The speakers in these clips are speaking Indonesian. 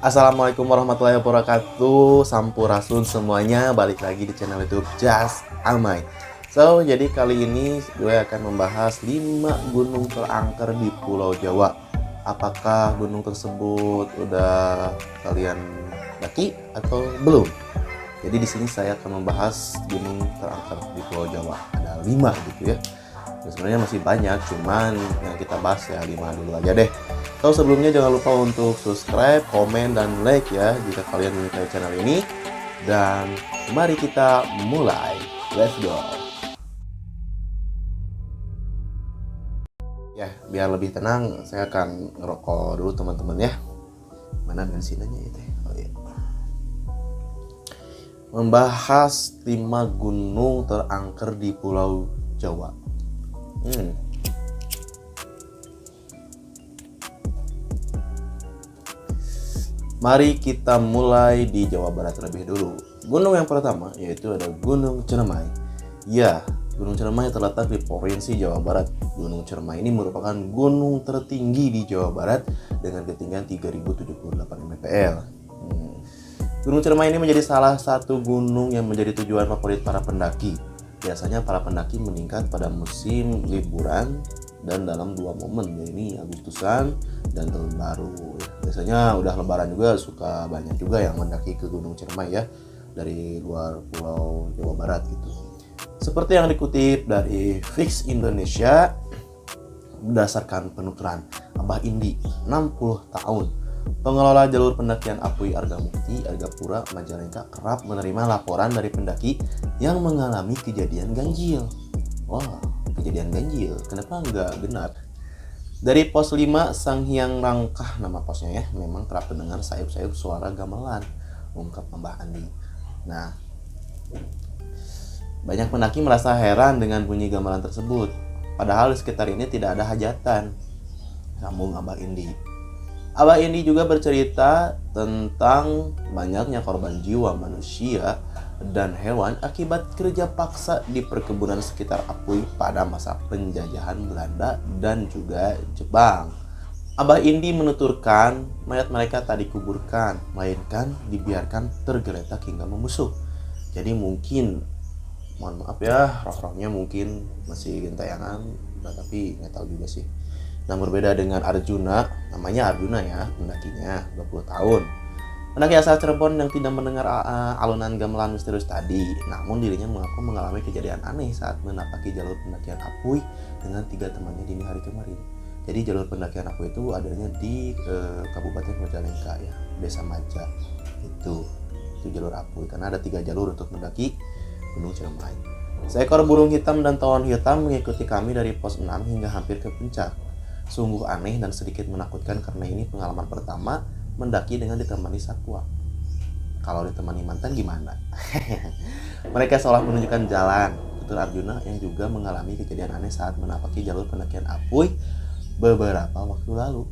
Assalamualaikum warahmatullahi wabarakatuh. Sampurasun semuanya, balik lagi di channel YouTube Just Amai. Jadi kali ini gue akan membahas 5 gunung terangker di Pulau Jawa. Apakah gunung tersebut udah kalian daki atau belum? Jadi di sini saya akan membahas gunung terangker di Pulau Jawa. Ada 5 gitu ya. Sebenarnya masih banyak, cuman yang kita bahas ya 5 dulu aja deh. Sebelumnya jangan lupa untuk subscribe, komen, dan like ya jika kalian menyukai channel ini. Dan mari kita mulai. Let's go. Ya, biar lebih tenang, saya akan ngerokok dulu teman-teman ya. Mana bensinnya itu? Oh iya. Membahas 5 gunung terangker di Pulau Jawa. Mari kita mulai di Jawa Barat terlebih dulu. Gunung yang pertama yaitu ada Gunung Ciremai. Ya, Gunung Ciremai terletak di Provinsi Jawa Barat. Gunung Ciremai ini merupakan gunung tertinggi di Jawa Barat dengan ketinggian 3078 mdpl. Gunung Ciremai ini menjadi salah satu gunung yang menjadi tujuan favorit para pendaki. Biasanya para pendaki meningkat pada musim liburan dan dalam 2 momen, yaitu Agustusan dan Tahun Baru. Biasanya udah Lebaran juga suka banyak juga yang mendaki ke Gunung Ciremai ya, dari luar Pulau Jawa Barat gitu. Seperti yang dikutip dari Fix Indonesia, berdasarkan penuturan Abah Indi 60 tahun, pengelola jalur pendakian Apui Argamukti, Argapura, Majalengka kerap menerima laporan dari pendaki yang mengalami kejadian ganjil. Wah, kejadian ganjil, kenapa nggak genap? Dari pos 5 Sang Hyang Rangkah, nama posnya ya, memang kerap terdengar sayup-sayup suara gamelan, ungkap Mbah Andi. Nah, banyak pendaki merasa heran dengan bunyi gamelan tersebut, padahal di sekitar ini tidak ada hajatan, sambung Abah Indi. Abah Indi juga bercerita tentang banyaknya korban jiwa manusia dan hewan akibat kerja paksa di perkebunan sekitar Apui pada masa penjajahan Belanda dan juga Jepang. Abah Indi menuturkan mayat mereka tak dikuburkan, melainkan dibiarkan tergeletak hingga membusuk. Jadi mungkin, mohon maaf ya, roh-rohnya mungkin masih gentayangan, tapi nggak tahu juga sih. Nah, berbeda dengan Arjuna, namanya Arjuna ya, pendakinya 20 tahun. Pendaki asal Cirebon yang tidak mendengar alunan gamelan misterius tadi, namun dirinya mengaku mengalami kejadian aneh saat menapaki jalur pendakian Apui dengan 3 temannya dini hari kemarin. Jadi jalur pendakian Apui itu adanya di Kabupaten Majalengka ya, Desa Maja. Itu jalur Apui, karena ada 3 jalur untuk mendaki Gunung Ciremai. Seekor burung hitam dan tawon hitam mengikuti kami dari pos 6 hingga hampir ke puncak. Sungguh aneh dan sedikit menakutkan karena ini pengalaman pertama mendaki dengan ditemani satwa. Kalau ditemani mantan gimana? Mereka seolah menunjukkan jalan, tutur Arjuna yang juga mengalami kejadian aneh saat menapaki jalur pendakian Apui beberapa waktu lalu.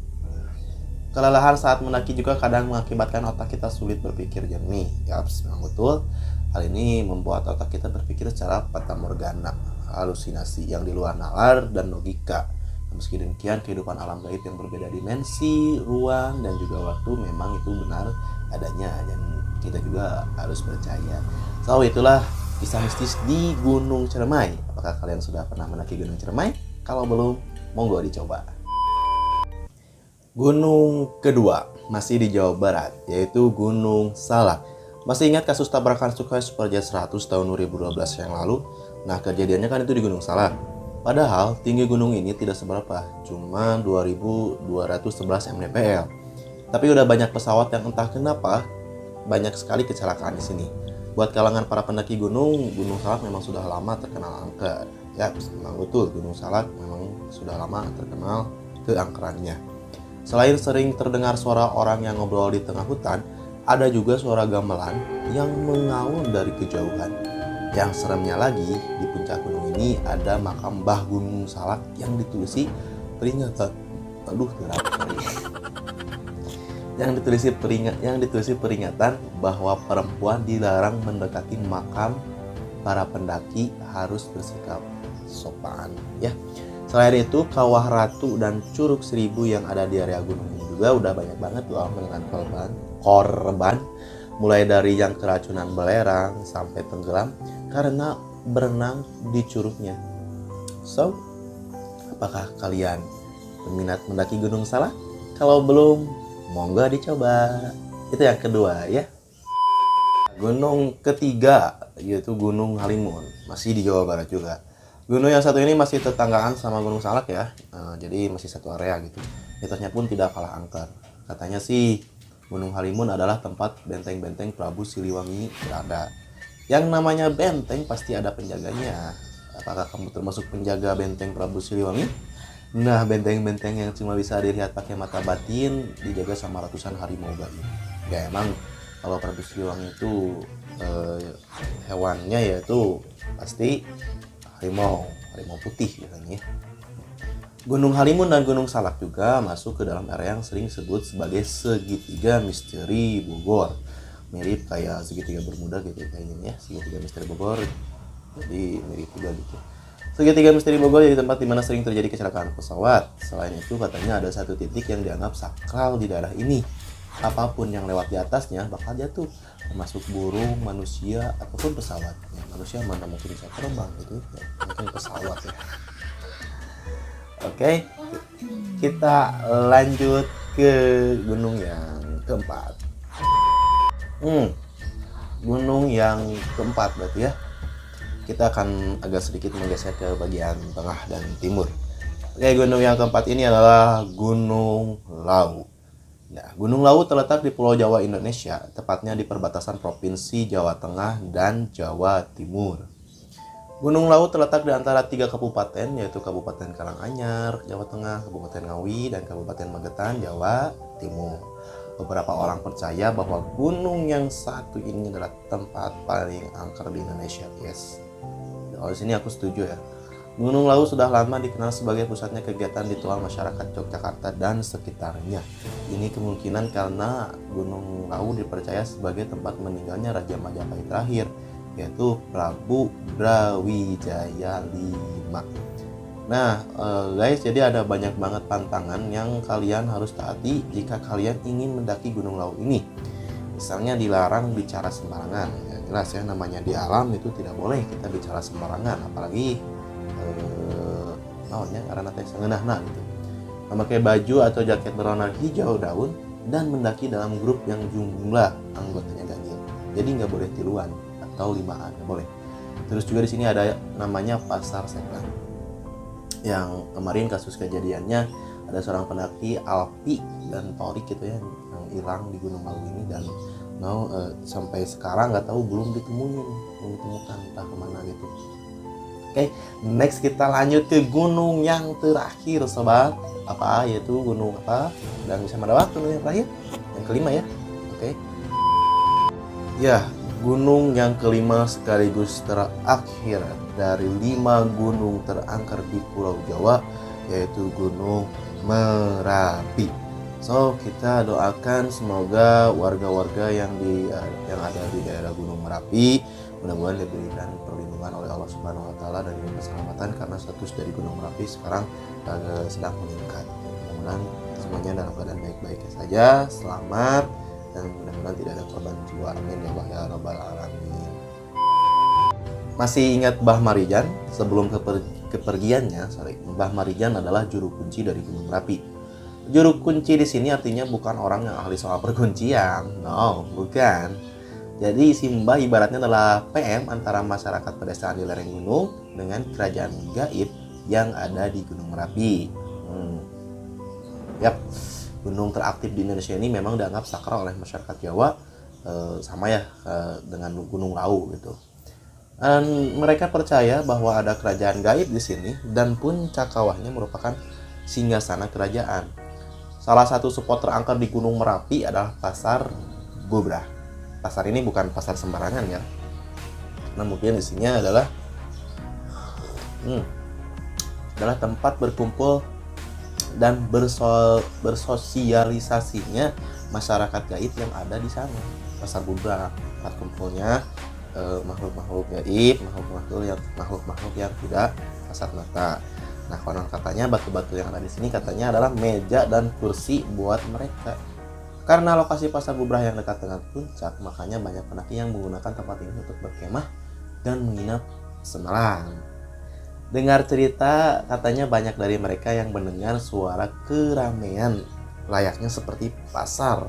Kelelahan saat mendaki juga kadang mengakibatkan otak kita sulit berpikir jernih. Yaps, memang betul. Hal ini membuat otak kita berpikir secara fatamorgana, halusinasi yang di luar nalar dan logika. Meski demikian, kehidupan alam gaib yang berbeda dimensi, ruang, dan juga waktu memang itu benar adanya, dan kita juga harus percaya. Itulah kisah mistis di Gunung Ciremai. Apakah kalian sudah pernah mendaki Gunung Ciremai? Kalau belum, monggo dicoba. Gunung kedua masih di Jawa Barat, yaitu Gunung Salak. Masih ingat kasus tabrakan Sukhoi Superjet 100 tahun 2012 yang lalu? Nah, kejadiannya kan itu di Gunung Salak. Padahal tinggi gunung ini tidak seberapa, cuma 2211 mdpl. Tapi udah banyak pesawat yang entah kenapa banyak sekali kecelakaan di sini. Buat kalangan para pendaki gunung, Gunung Salak memang sudah lama terkenal angker. Ya, memang betul, Gunung Salak memang sudah lama terkenal keangkerannya. Selain sering terdengar suara orang yang ngobrol di tengah hutan, ada juga suara gamelan yang mengaum dari kejauhan. Yang seremnya lagi, di puncak gunung ini ada makam Mbah Gunung Salak yang ditulisi peringatan. Yang ditulis peringatan bahwa perempuan dilarang mendekati makam para pendaki, harus bersikap sopan ya. Selain itu, Kawah Ratu dan Curug Seribu yang ada di area gunung ini juga udah banyak banget loh menelan korban, mulai dari yang keracunan belerang sampai tenggelam karena berenang di curugnya. So, apakah kalian berminat mendaki Gunung Salak? Kalau belum, monggo dicoba. Itu yang kedua ya. Gunung ketiga yaitu Gunung Halimun, masih di Jawa Barat juga. Gunung yang satu ini masih tetanggaan sama Gunung Salak ya, jadi masih satu area gitu. Mitosnya pun tidak kalah angker. Katanya sih Gunung Halimun adalah tempat benteng-benteng Prabu Siliwangi berada. Yang namanya benteng pasti ada penjaganya. Apakah kamu termasuk penjaga benteng Prabu Siliwangi? Nah, benteng-benteng yang cuma bisa dilihat pakai mata batin dijaga sama ratusan harimau gaib. Ya emang kalau Prabu Siliwangi itu hewannya yaitu pasti harimau putih biasanya. Gunung Halimun dan Gunung Salak juga masuk ke dalam area yang sering disebut sebagai segitiga misteri Bogor. Mirip kayak segitiga Bermuda gitu kayaknya ya, segitiga misteri Bogor. Jadi mirip juga gitu. Segitiga misteri Bogor jadi tempat di mana sering terjadi kecelakaan pesawat. Selain itu katanya ada satu titik yang dianggap sakral di daerah ini. Apapun yang lewat di atasnya bakal jatuh, termasuk burung, manusia, ataupun pesawat. Ya, manusia mana mungkin bisa terbang gitu, ya, mungkin pesawat ya. Oke, kita lanjut ke gunung yang keempat. Gunung yang keempat berarti ya. Kita akan agak sedikit menggeser ke bagian tengah dan timur. Oke, gunung yang keempat ini adalah Gunung Lawu. Nah, Gunung Lawu terletak di Pulau Jawa, Indonesia, tepatnya di perbatasan Provinsi Jawa Tengah dan Jawa Timur. Gunung Lawu terletak di antara 3 kabupaten, yaitu Kabupaten Karanganyar, Jawa Tengah, Kabupaten Ngawi, dan Kabupaten Magetan, Jawa Timur. Beberapa orang percaya bahwa gunung yang satu ini adalah tempat paling angker di Indonesia. Yes. Kalau di sini aku setuju ya. Gunung Lawu sudah lama dikenal sebagai pusatnya kegiatan ritual masyarakat Yogyakarta dan sekitarnya. Ini kemungkinan karena Gunung Lawu dipercaya sebagai tempat meninggalnya Raja Majapahit terakhir, yaitu Prabu Brawijaya V. Nah guys, jadi ada banyak banget pantangan yang kalian harus taati jika kalian ingin mendaki Gunung Lawu ini. Misalnya dilarang bicara sembarangan. Ya, jelas ya, namanya di alam itu tidak boleh kita bicara sembarangan, apalagi karena teh sengenahna gitu. Memakai baju atau jaket berwarna hijau daun dan mendaki dalam grup yang jumlah anggotanya ganjil. Jadi nggak boleh tiluan atau limaan, nggak boleh. Terus juga di sini ada namanya Pasar Setan. Yang kemarin kasus kejadiannya ada seorang pendaki Alpi dan Torik gitu ya yang hilang di Gunung Lawu ini, dan sampai sekarang nggak tahu belum ditemukan entah kemana gitu. Oke, next kita lanjut ke gunung yang terakhir sobat. Apa yaitu gunung apa? Dan bisa menebak gunung yang terakhir? Yang kelima ya. Oke. Ya, gunung yang kelima sekaligus terakhir dari 5 gunung terangker di Pulau Jawa, yaitu Gunung Merapi. So, kita doakan semoga warga-warga yang ada di daerah Gunung Merapi mudah-mudahan diberikan perlindungan oleh Allah Subhanahu wa taala dan keselamatan, karena status dari Gunung Merapi sekarang sedang meningkat. Mudah-mudahan semuanya dalam keadaan baik-baik saja, selamat, dan mudah-mudahan tidak ada korban jiwa. Amin ya Allah ya rabbal alamin. Masih ingat Mbah Marijan? Sebelum kepergiannya, Mbah Marijan adalah juru kunci dari Gunung Merapi. Juru kunci di sini artinya bukan orang yang ahli soal perkuncian. No, bukan. Jadi si Mbah ibaratnya adalah PM antara masyarakat pedesaan di lereng gunung dengan kerajaan gaib yang ada di Gunung Merapi. Yap, gunung teraktif di Indonesia ini memang dianggap sakral oleh masyarakat Jawa, sama ya dengan Gunung Lawu gitu. Dan mereka percaya bahwa ada kerajaan gaib di sini, dan puncak kawahnya merupakan singgasana kerajaan. Salah satu spot terangkat di Gunung Merapi adalah Pasar Bubra. Pasar ini bukan pasar sembarangan ya. Nah, mungkin isinya adalah tempat berkumpul dan bersosialisasinya masyarakat gaib yang ada di sana. Pasar Bubra, tempat kumpulnya makhluk-makhluk gaib, makhluk-makhluk yang tidak kasat mata. Nah, konon katanya batu-batu yang ada di sini katanya adalah meja dan kursi buat mereka. Karena lokasi pasar Bubrah yang dekat dengan puncak, makanya banyak pendaki yang menggunakan tempat ini untuk berkemah dan menginap semalam. Dengar cerita, katanya banyak dari mereka yang mendengar suara keramaian layaknya seperti pasar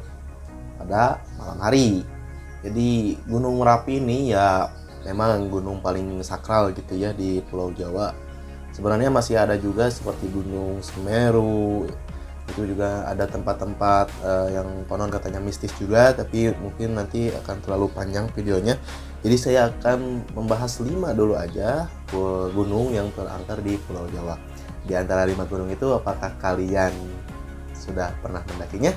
pada malam hari. Jadi Gunung Merapi ini ya memang gunung paling sakral gitu ya di Pulau Jawa. Sebenarnya masih ada juga seperti Gunung Semeru, itu juga ada tempat-tempat yang konon katanya mistis juga, tapi mungkin nanti akan terlalu panjang videonya. Jadi saya akan membahas 5 dulu aja gunung yang terangker di Pulau Jawa. Di antara 5 gunung itu, apakah kalian sudah pernah mendakinya?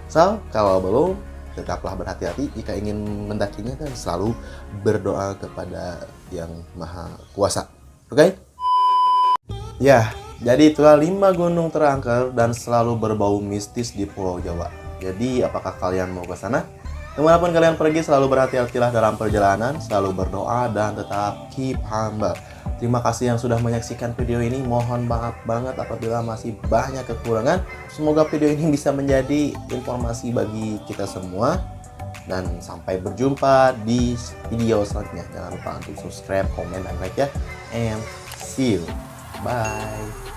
So, kalau belum, tetaplah berhati-hati. Jika ingin mendakinya kan selalu berdoa kepada Yang Maha Kuasa. Oke? Ya, jadi itulah 5 gunung terangker dan selalu berbau mistis di Pulau Jawa. Jadi, apakah kalian mau ke sana? Kemanapun kalian pergi, selalu berhati-hatilah dalam perjalanan, selalu berdoa, dan tetap keep humble. Terima kasih yang sudah menyaksikan video ini. Mohon maaf banget apabila masih banyak kekurangan. Semoga video ini bisa menjadi informasi bagi kita semua. Dan sampai berjumpa di video selanjutnya. Jangan lupa untuk subscribe, komen, dan like ya. And see you. Bye.